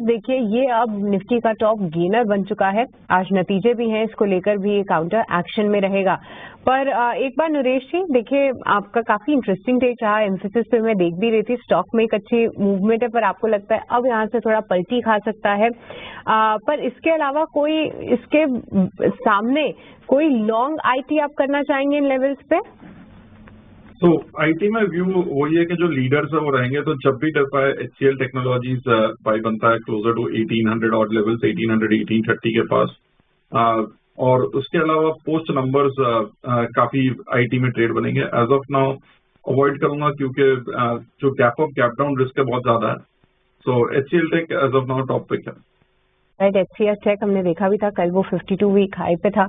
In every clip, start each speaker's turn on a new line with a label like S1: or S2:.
S1: Counters देखिए, ये अब निफ्टी का टॉप गेनर बन चुका है। आज नतीजे भी हैं, इसको लेकर भी ये काउंटर एक्शन में रहेगा। पर एक बार नरेश जी देखिए, आपका काफी इंटरेस्टिंग टेक रहा। एम्फेसिस पे मैं देख भी रही थी, स्टॉक में एक अच्छी मूवमेंट है, पर आपको लगता है अब यहाँ से थोड़ा पलटी खा सकता है। पर इसके अलावा कोई इसके सामने कोई लॉन्ग आईटी आप करना चाहेंगे इन लेवल्स पे?
S2: तो आईटी में व्यू वही है कि जो लीडर्स है वो रहेंगे। तो जब भी HCL टेक्नोलॉजीज बाय बनता है क्लोजर टू 1800 और लेवल्स 1800 1830 के पास। और उसके अलावा पोस्ट नंबर्स काफी आईटी में ट्रेड बनेंगे। एज ऑफ नाउ अवॉइड करूंगा क्योंकि जो gap up gap down risk है बहुत ज्यादा है। So HCL tech as of now top pick है।
S1: राइट, HCL टेक हमने देखा भी था कल, वो 52 वीक हाई पे था।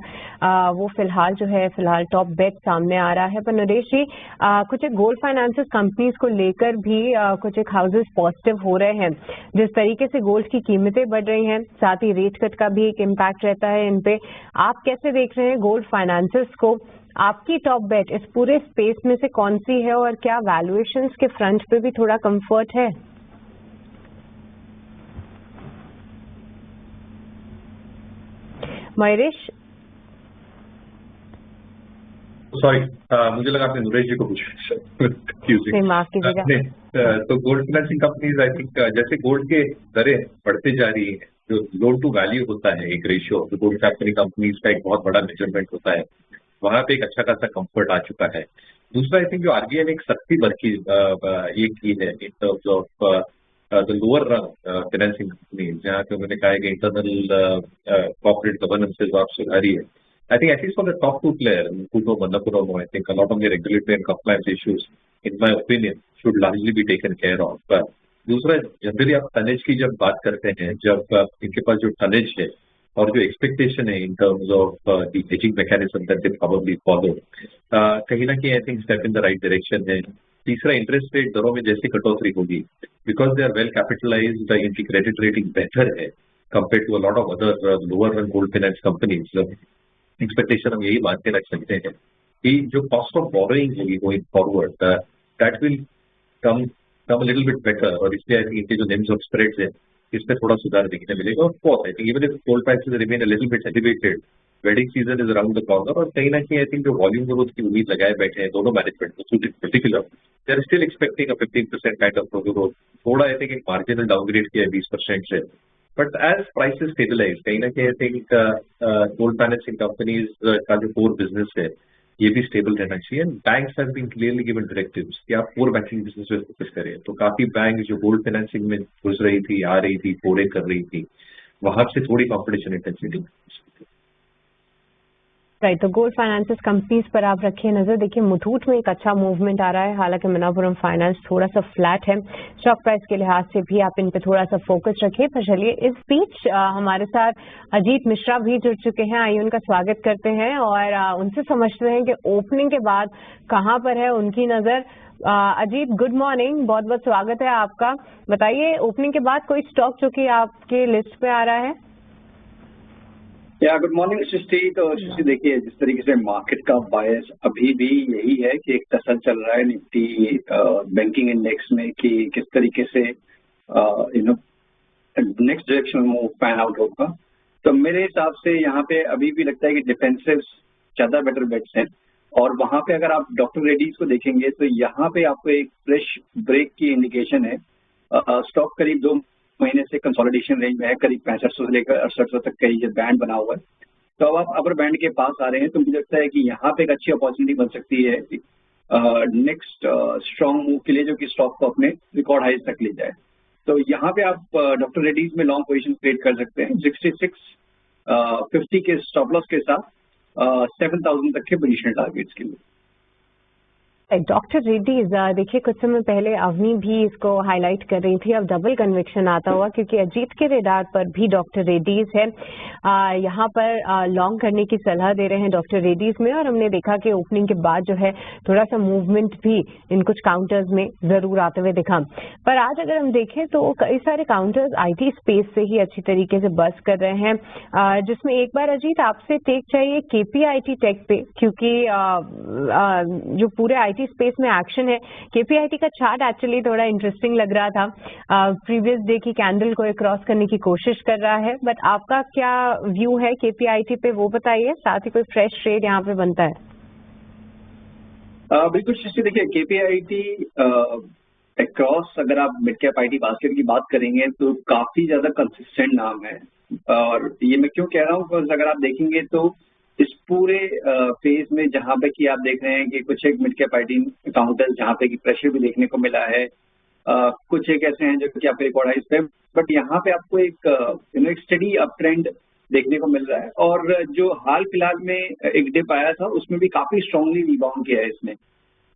S1: वो फिलहाल जो है टॉप बेट सामने आ रहा है। पर नरेश जी, कुछ एक गोल्ड फाइनेंसेस कंपनीज को लेकर भी कुछ एक हाउसेस पॉजिटिव हो रहे हैं। जिस तरीके से गोल्ड की कीमतें बढ़ रही हैं, साथ ही रेट कट का भी एक इम्पैक्ट रहता है इन पे। आप कैसे देख रहे हैं गोल्ड फाइनेंसेस को? आपकी टॉप बेट इस पूरे स्पेस में से कौन सी है, और क्या वैल्यूएशंस के फ्रंट पे भी थोड़ा कंफर्ट है? मयरेश,
S3: सॉरी, मुझे लगा आपने नरेश जी को पूछा।
S1: माफ कीजिएगा।
S3: तो gold financing companies I think जैसे गोल्ड के दरें बढ़ते जा रही है, जो लोन टू वैल्यू होता है एक रेशियो, तो गोल्ड फाइनेंसिंग कंपनीज का एक बहुत बड़ा मेजरमेंट होता है, वहां पे एक अच्छा खासा कंफर्ट आ चुका है। दूसरा, आई थिंक जो आरबीआई ने एक सख्ती बरकी ये की है in terms of the lower run financing companies, जहाँ पे उन्होंने कहा है कि इंटरनल कॉर्पोरेट गवर्नेंस आप सुधारी है। I think at least for the top two players, Muthoot or Manappuram, I think a lot of the regulatory and compliance issues, in my opinion, should largely be taken care of. But दूसरा, generally आप tonnage की जब बात करते हैं, जब इनके पास जो टनेज है और जो एक्सपेक्टेशन है in terms of the hedging mechanism that they probably follow, कहीं ना कहीं I think step in the right direction है। तीसरा, इंटरेस्ट रेट दरों में जैसी कटौती होगी, because they are well capitalized, इनकी क्रेडिट रेटिंग बेहतर है compare to a lot of other lower rung gold finance companies. Expectation हम यही मान के रख सकते हैं कि जो कॉस्ट ऑफ बोरोइंग होगी going forward, that will come little bit better, और इसलिए आई थिंक इनके जो नेम्स ऑफ स्प्रेड्स है इस पर थोड़ा सुधार देखने मिलेगा। Of course I think even if gold prices remain a little bit elevated, wedding season is around the corner, और कहीं ना कहीं आई थिंक जो वॉल्यूम ग्रोथ की उम्मीद लगाए बैठे हैं दोनों management in particular, they are still expecting a 15% kind of growth. थोड़ा आई थिंक एक मार्जिनल डाउनग्रेड किया 20% से, बट एज प्राइसेस स्टेबलाइज, कहीं ना कहीं I think gold financing companies का जो कोर बिजनेस है ये भी स्टेबल रहना चाहिए। Banks have been clearly given directives कि आप कोर बैंकिंग बिजनेस पे फोकस करें। तो काफी बैंक जो गोल्ड फाइनेंसिंग में घुस रही थी, आ रही थी, फोड़े कर रही थी, वहां से थोड़ी कॉम्पिटिशन इंटेंसिटी।
S1: राइट, तो गोल्ड फाइनेंसेस कंपनीज पर आप रखिए नजर। देखिए, मुथूट में एक अच्छा मूवमेंट आ रहा है, हालांकि मनापुरम फाइनेंस थोड़ा सा फ्लैट है। स्टॉक प्राइस के लिहाज से भी आप इन पे थोड़ा सा फोकस रखिए। पर चलिए, इस बीच हमारे साथ अजीत मिश्रा भी जुड़ चुके हैं। आइए उनका स्वागत करते हैं और उनसे समझते हैं कि ओपनिंग के बाद कहां पर है उनकी नजर। अजीत, गुड मॉर्निंग, बहुत बहुत स्वागत है आपका। बताइए, ओपनिंग के बाद कोई स्टॉक जो कि आपके लिस्ट पे आ रहा है?
S4: गुड मॉर्निंग सृष्टि। तो सृष्टि देखिए, जिस तरीके से मार्केट का बायस अभी भी यही है कि एक टसल चल रहा है निफ्टी बैंकिंग इंडेक्स में कि किस तरीके से नेक्स्ट डायरेक्शन में पैन आउट होगा। तो मेरे हिसाब से यहाँ पे अभी भी लगता है कि डिफेंसिव ज्यादा बेटर बेट्स हैं, और वहां पे अगर आप डॉक्टर रेड्डीज को देखेंगे तो यहाँ पे आपको एक फ्रेश ब्रेक की इंडिकेशन है। स्टॉक करीब 2 महीने से कंसोलिडेशन रेंज में है, करीब 6500 से लेकर 6800 तक का ये बैंड बना हुआ है। तो अब आप अपर बैंड के पास आ रहे हैं, तो मुझे लगता है कि यहाँ पे एक अच्छी अपॉर्चुनिटी बन सकती है नेक्स्ट स्ट्रॉन्ग मूव के लिए, जो कि स्टॉक को अपने रिकॉर्ड हाइज तक ले जाए। तो यहाँ पे आप डॉक्टर रेड्डीज में लॉन्ग पोजीशन क्रिएट कर सकते हैं 6650 के स्टॉप लॉस के साथ 7000 तक के पोजीशन टारगेट्स के लिए।
S1: डॉक्टर रेड्डीज, देखिए कुछ समय पहले अवनी भी इसको हाईलाइट कर रही थी, अब डबल कन्विक्शन आता हुआ, क्योंकि अजीत के रेडार पर भी डॉक्टर रेड्डीज है। यहाँ पर लॉन्ग करने की सलाह दे रहे हैं डॉक्टर रेड्डीज में, और हमने देखा कि ओपनिंग के बाद जो है थोड़ा सा मूवमेंट भी इन कुछ काउंटर्स में जरूर आते हुए दिखा। पर आज अगर हम देखें तो कई सारे काउंटर्स आईटी स्पेस से ही अच्छी तरीके से बस कर रहे हैं, जिसमें एक बार अजीत आपसे टेक चाहिए केपीआईटी टेक पे, क्योंकि जो पूरे आईटी KPIT स्पेस में एक्शन है। KPIT का चार्ट एक्चुअली थोड़ा इंटरेस्टिंग लग रहा था, प्रीवियस डे की कैंडल को क्रॉस करने की कोशिश कर रहा है, बट आपका क्या व्यू है KPIT पे वो बताइए, साथ ही कोई फ्रेश ट्रेड यहाँ पे बनता है?
S4: बिल्कुल सृष्टि, देखिए KPIT अक्रॉस अगर आप मिड कैप IT बास्केट की बात करेंगे तो काफी ज्यादा कंसिस्टेंट नाम है। और ये मैं क्यों कह रहा हूँ, बिकॉज अगर आप देखेंगे तो इस पूरे फेज में जहाँ पे कि आप देख रहे हैं कि कुछ एक मिड कैप IT काउंटर्स जहाँ पे कि प्रेशर भी देखने को मिला है, कुछ एक ऐसे हैं जो कि आपके रिकॉर्ड हाइस पे, बट यहाँ पे आपको एक स्टडी अप ट्रेंड देखने को मिल रहा है। और जो हाल फिलहाल में एक डिप आया था उसमें भी काफी स्ट्रांगली रिबाउंड किया है इसने।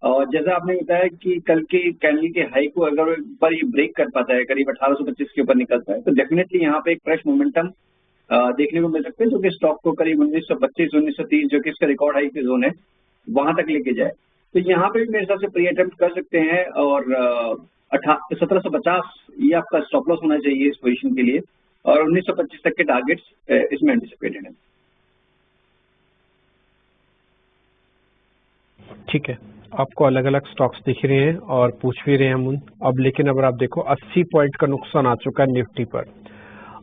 S4: और जैसा आपने बताया कि कल के कैंडल के हाई को अगर एक बार ये ब्रेक कर पाता है, करीब 1825 के ऊपर निकलता है, तो डेफिनेटली यहाँ पे एक फ्रेश मोमेंटम देखने को मिल सकते हैं, जो कि स्टॉक को करीब 1925-1930 जो कि इसका रिकॉर्ड हाई की जोन है वहां तक लेके जाए। तो यहाँ पे भी मेरे हिसाब से प्री अटेम्प्ट कर सकते हैं, और 1750 ये आपका स्टॉप लॉस होना चाहिए इस पोजीशन के लिए, और 1925 तक के टारगेट्स इसमें एंटिसिपेटेड है।
S5: ठीक है, आपको अलग अलग स्टॉक्स दिख रहे हैं और पूछ भी रहे हैं हम अब, लेकिन अगर आप देखो 80 पॉइंट का नुकसान आ चुका है निफ्टी पर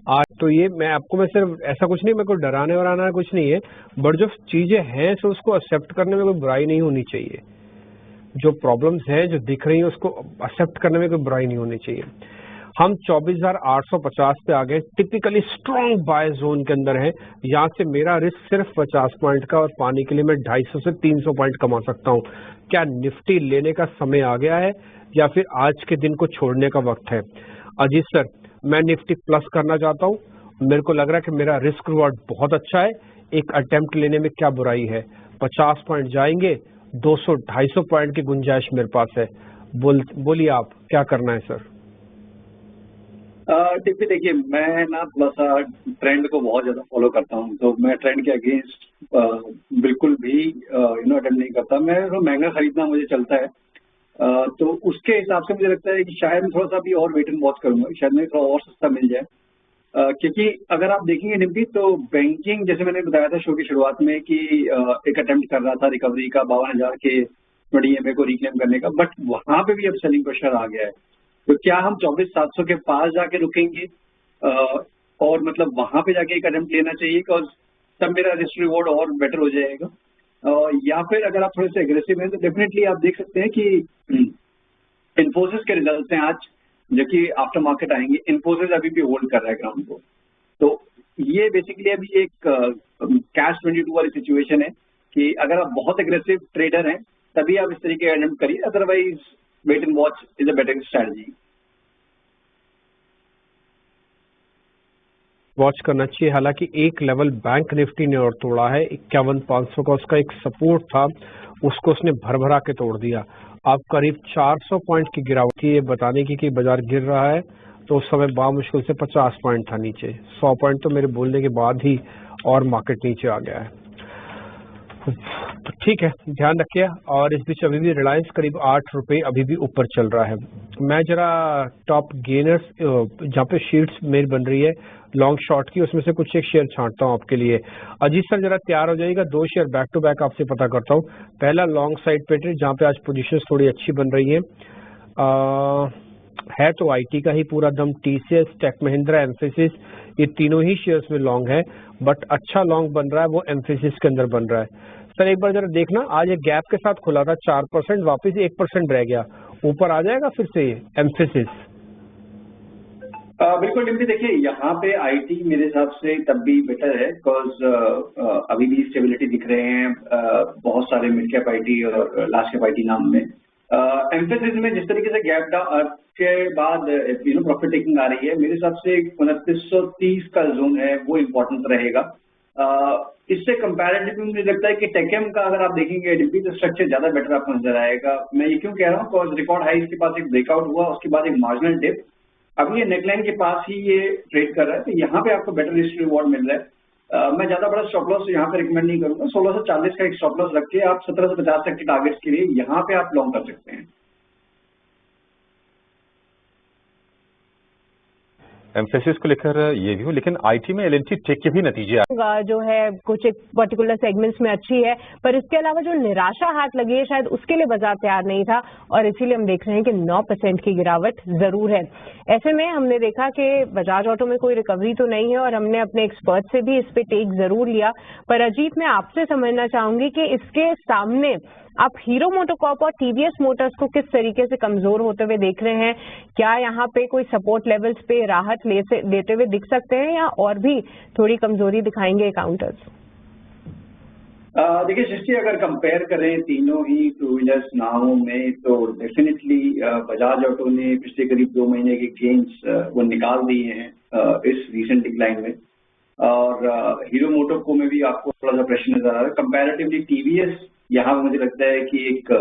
S5: आज। तो ये मैं सिर्फ ऐसा कुछ नहीं, मेरे को डराने वराना कुछ नहीं है, बट जो चीजें हैं तो उसको एक्सेप्ट करने में कोई बुराई नहीं होनी चाहिए। जो प्रॉब्लम्स हैं जो दिख रही है उसको एक्सेप्ट करने में कोई बुराई नहीं होनी चाहिए। हम 24,850 पे आ गए, टिपिकली स्ट्रॉन्ग बाय जोन के अंदर है। यहाँ से मेरा रिस्क सिर्फ 50 पॉइंट का, और पाने के लिए मैं 250 से 300 पॉइंट कमा सकता हूँ। क्या निफ्टी लेने का समय आ गया है या फिर आज के दिन को छोड़ने का वक्त है? अजीत सर, मैं निफ्टी प्लस करना चाहता हूँ, मेरे को लग रहा है कि मेरा रिस्क रिवॉर्ड बहुत अच्छा है, एक अटेम्प्ट लेने में क्या बुराई है? 50 पॉइंट जाएंगे, 200-250 पॉइंट की गुंजाइश मेरे पास है। बोलिए आप क्या करना है सर?
S4: देखिए मैं ना थोड़ा सा ट्रेंड को बहुत ज्यादा फॉलो करता हूँ, तो मैं ट्रेंड के अगेंस्ट बिल्कुल भी अटेम्प्ट नहीं करता। मैं महंगा खरीदना मुझे चलता है, तो उसके हिसाब से मुझे लगता है कि शायद मैं थोड़ा सा भी और वेट एंड वॉच करूंगा, शायद मुझे थोड़ा और सस्ता मिल जाए। क्योंकि अगर आप देखेंगे निफ्टी तो बैंकिंग, जैसे मैंने बताया था शो की शुरुआत में कि एक अटेम्प्ट कर रहा था रिकवरी का 52,000 के EMA को रिक्लेम करने का, बट वहां पे भी अब सेलिंग प्रेशर आ गया है। तो क्या हम 24,700 के पास जाके रुकेंगे और मतलब वहां पे जाके एक अटेम्प्ट लेना चाहिए, बिकॉज तब मेरा रिस्क रिवॉर्ड और बेटर हो जाएगा। या फिर अगर आप थोड़े से एग्रेसिव हैं तो डेफिनेटली आप देख सकते हैं कि इन्फोसिस के रिजल्ट हैं आज, जो कि आफ्टर मार्केट आएंगे। इन्फोसिस अभी भी होल्ड कर रहा है ग्राउंड को, तो ये बेसिकली अभी एक कैश 22 वाली सिचुएशन है कि अगर आप बहुत एग्रेसिव ट्रेडर हैं तभी आप इस तरीके का अटेम्प्ट करिए, otherwise wait and watch is a better strategy.
S5: Watch करना चाहिए। हालांकि एक लेवल बैंक निफ्टी ने और तोड़ा है, 51,500 का उसका एक सपोर्ट था, उसको उसने भर के तोड़ दिया। अब करीब 400 पॉइंट की गिरावट की, ये बताने की कि बाजार गिर रहा है, तो उस समय बामुश्किल से 50 पॉइंट था नीचे। 100 पॉइंट तो मेरे बोलने के बाद ही और मार्केट नीचे आ गया है। तो ठीक है, ध्यान रखिए। और इस बीच अभी भी रिलायंस करीब 8 रुपये अभी भी ऊपर चल रहा है। मैं जरा टॉप गेनर्स जहाँ पे शीट्स मेरी बन रही है लॉन्ग शॉर्ट की, उसमें से कुछ एक शेयर छांटता हूँ आपके लिए। अजीत सर जरा तैयार हो जाइएगा, 2 शेयर बैक टू बैक आपसे पता करता हूँ। पहला लॉन्ग साइड पे ट्रेड, जहाँ पे आज पोजीशंस थोड़ी अच्छी बन रही है तो आईटी का ही पूरा दम, टीसीएस, टेक महिंद्रा, एम्फेसिस, ये तीनों ही शेयर्स में लॉन्ग है, बट अच्छा लॉन्ग बन रहा है वो एम्फेसिस के अंदर बन रहा है। सर एक बार जरा देखना, आज एक गैप के साथ खुला था 4%, वापस 1% रह गया, ऊपर आ जाएगा फिर से एम्फेसिस?
S4: बिल्कुल टिम्पी, देखिए यहाँ पे आईटी मेरे हिसाब से तब भी बेटर है, बिकॉज अभी भी स्टेबिलिटी दिख रहे हैं बहुत सारे मिड कैप आईटी और लार्ज कैप आईटी नाम में। एम्फेसिस में जिस तरीके से गैप डाउन के बाद प्रॉफिट टेकिंग आ रही है, मेरे हिसाब से 2930 का जोन है वो इम्पोर्टेंट रहेगा। इससे कंपैरेटिवली मुझे लगता है कि टेकएम का अगर आप देखेंगे टिम्पी तो स्ट्रक्चर ज्यादा बेटर आपको नजर आएगा। मैं ये क्यों कह रहा हूँ, बिकॉज रिकॉर्ड हाई के पास एक ब्रेकआउट हुआ, उसके बाद एक मार्जिनल डिप, अब ये नेकलाइन के पास ही ये ट्रेड कर रहा है, तो यहाँ पे आपको बेटर रिस्क रिवॉर्ड मिल रहा है। मैं ज्यादा बड़ा स्टॉप लॉस यहाँ पे रिकमेंड नहीं करूंगा। 1640 का एक स्टॉप लॉस रख के आप 1750 तक के टारगेट्स के लिए यहाँ पे आप लॉन्ग कर सकते हैं।
S6: एम्फेसिस को लेकर ये भी हो, लेकिन आईटी में एलएनटी टेक के भी नतीजे
S1: जो है कुछ एक पर्टिकुलर सेगमेंट्स में अच्छी है, पर इसके अलावा जो निराशा हाथ लगी है शायद उसके लिए बाजार तैयार नहीं था और इसीलिए हम देख रहे हैं कि 9% की गिरावट जरूर है। ऐसे में हमने देखा कि बजाज ऑटो में कोई रिकवरी तो नहीं है और हमने अपने एक्सपर्ट से भी इस पे टेक जरूर लिया। पर अजीत, मैं आपसे समझना चाहूंगी कि इसके सामने आप हीरो मोटोकॉर्प और टीवीएस मोटर्स को किस तरीके से कमजोर होते हुए देख रहे हैं? क्या यहाँ पे कोई सपोर्ट लेवल्स पे राहत लेते हुए दिख सकते हैं या और भी थोड़ी कमजोरी दिखाएंगे काउंटर्स?
S4: देखिए सृष्टि, अगर कंपेयर करें तीनों ही टू व्हीलर्स नामों में तो डेफिनेटली बजाज ऑटो ने पिछले करीब 2 महीने के गेन्स वो निकाल दिए हैं इस रीसेंट डिक्लाइन में, और हीरो मोटोको में भी आपको थोड़ा सा प्रेशर नजर आ रहा है। कंपैरेटिवली टीवीएस यहाँ मुझे लगता है कि एक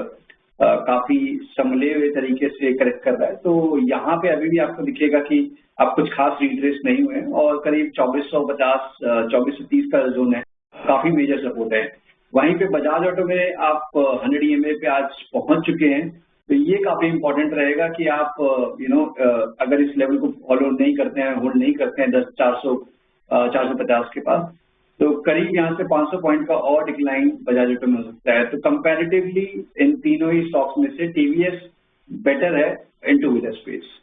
S4: काफी संभले हुए तरीके से करेक्ट कर रहा है, तो यहाँ पे अभी भी आपको दिखेगा कि आप कुछ खास रिट्रेस नहीं हुए और करीब 2450 2430 का जोन है, काफी मेजर सपोर्ट है। वहीं पे बजाज ऑटो में आप 100 EMA पे आज पहुंच चुके हैं, तो ये काफी इंपॉर्टेंट रहेगा कि आप अगर इस लेवल को फॉलो नहीं करते हैं, होल्ड नहीं करते हैं 450 के पास, तो करीब यहाँ से 500 पॉइंट का और डिक्लाइन बजाज ऑटो में हो सकता है। तो कंपैरेटिवली इन तीनों ही स्टॉक्स में से टीवीएस बेटर है इन टू व्हीलर स्पेस।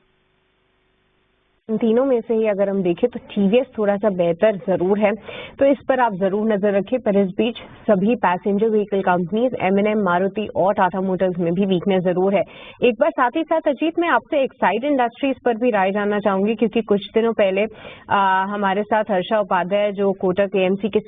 S1: इन तीनों में से ही अगर हम देखें तो टीवीएस थोड़ा सा बेहतर जरूर है, तो इस पर आप जरूर नजर रखें। पर इस बीच सभी passenger vehicle companies M&M, Maruti और टाटा मोटर्स में भी वीकनेस जरूर है। एक बार साथ ही साथ अजीत, मैं आपसे एक्साइड इंडस्ट्रीज पर भी राय जानना चाहूंगी, क्योंकि कुछ दिनों पहले हमारे साथ हर्षा उपाध्याय जो कोटक AMC के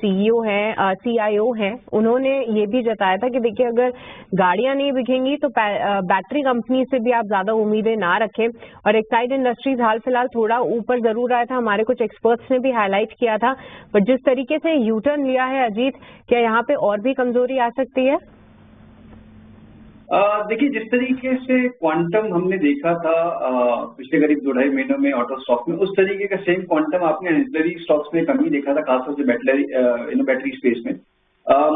S1: CIO हैं, उन्होंने ये भी जताया था कि देखिए अगर गाड़ियां नहीं बिकेंगी तो बैटरी कंपनी से भी आप ज्यादा उम्मीदें ना रखें। और एक्साइड इंडस्ट्रीज हाल फिलहाल थोड़ा ऊपर जरूर आया था, हमारे कुछ एक्सपर्ट्स ने भी हाईलाइट किया था, पर जिस तरीके से यू टर्न लिया है अजीत, क्या यहाँ पे और भी कमजोरी आ सकती है?
S4: देखिए जिस तरीके से क्वांटम हमने देखा था पिछले करीब 2-2.5 महीनों में ऑटो स्टॉक में, उस तरीके का सेम क्वांटम आपने एंसिलरी स्टॉक्स में कम ही देखा था, खासतौर से बैटरी स्पेस में।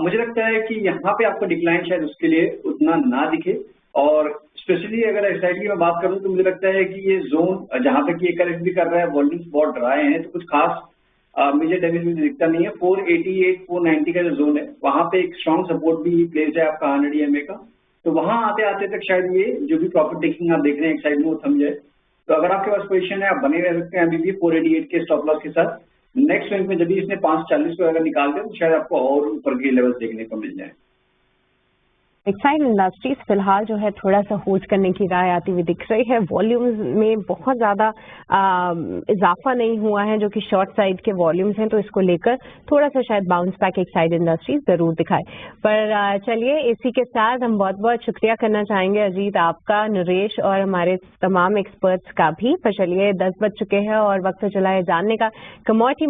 S4: मुझे लगता है कि यहाँ पे आपको डिक्लाइन शायद उसके लिए उतना ना दिखे, और स्पेशली अगर एसआईटी में बात करूं तो मुझे लगता है कि ये जोन जहां तक ये करेक्ट भी कर रहा है, वॉल्यूम्स बहुत ड्राई हैं, तो कुछ खास मेजर डैमेज मुझे दिखता नहीं है। 488-490 का जो जोन है वहां पे एक स्ट्रॉन्ग सपोर्ट भी प्लेस है आपका 100 EMA का, तो वहां आते आते तक शायद ये जो भी प्रॉफिट टेकिंग आप देख रहे हैं एक साइड में वो थम जाए। तो अगर आपके पास पोजीशन है आप बने रह सकते हैं अभी भी 488 के स्टॉप लॉस के साथ। नेक्स्ट स्विंग में जब इसने 540 को अगर निकाल दे तो शायद आपको और ऊपर के लेवल देखने को मिल जाए।
S1: एक्साइड इंडस्ट्रीज फिलहाल जो है थोड़ा सा होल्ड करने की राय आती हुई दिख रही है। वॉल्यूम्स में बहुत ज्यादा इजाफा नहीं हुआ है जो कि शॉर्ट साइड के वॉल्यूम्स हैं, तो इसको लेकर थोड़ा सा शायद बाउंस बैक एक्साइड इंडस्ट्रीज जरूर दिखाए। पर चलिए इसी के साथ हम बहुत बहुत शुक्रिया करना चाहेंगे अजीत आपका, नरेश और हमारे तमाम एक्सपर्ट्स का भी। पर चलिए 10 बज चुके हैं और वक्त चला है जानने का कमोडिटी